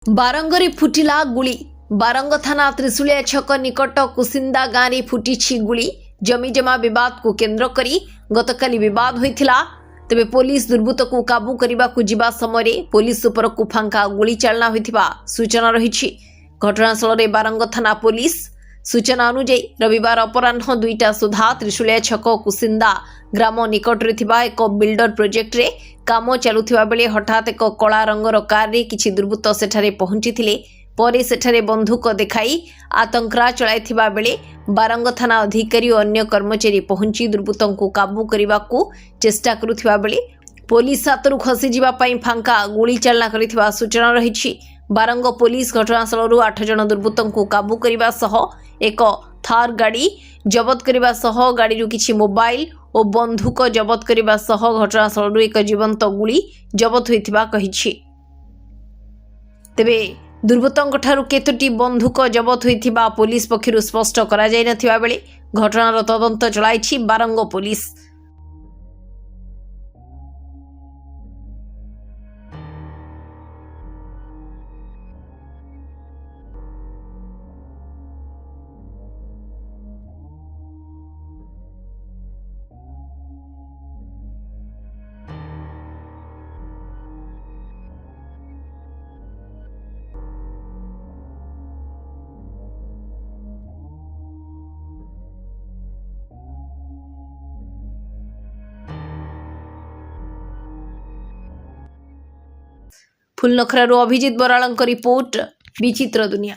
बारंगरे फुटिला गुली। बारंग थाना त्रिशूलिया छक निकट कुसिंदा गाँव में फुटी गुली। जमीजमा विवाद को केन्द्र करी गतकाली विवाद होइथिला। तेबे पुलिस दुर्बृत्त को काबू करने को जिबा समय पुलिस उपर को फांका गुली चालना होइथिबा सूचना रही। घटनास्थल में बारंग थाना पुलिस सूचना अनुଯାयी रविवार अपराह्न 2टा सुधा त्रिशूलिया छक कुसिंदा ग्राम निकट एक बिल्डर प्रोजेक्ट रे काम चलुथिबा बेले हठात एक कला रंगर कार रे किछि दुर्बृत्त सेठारे पहुंचीथिले। परे सेठारे बंधुक देखाई आतंकरा चलाइथिबा बेले बारंग थाना अधिकारी और अन्य कर्मचारी पहुंची दुर्बृत्तों को काबू करने को चेष्टा करुथिबा बेले पुलिस हाथरू खसी जीवा पई फांका गुली चालना करिथिबा सूचना रही। बारंग पुलिस घटनास्थल 8 जन दुर्बृत्तों को काबू करने सह एक थार गाड़ी जबत करने सह गाड़ी किछि मोबाइल और बंधुक जबत करने सह घटनास्थल एक जीवंत गुली जबत होइथिबा कहिछि। तेबे दुर्बृत्तों ठारू केतोटी बंधुक जबत होइथिबा पुलिस पक्षरु स्पष्ट करा जाय नथिबा बेले घटनार तदंत चलाइछि बारंग पुलिस। फुलनखरारू अभिजित बराळଙ୍କ रिपोर्ट विचित्र दुनिया।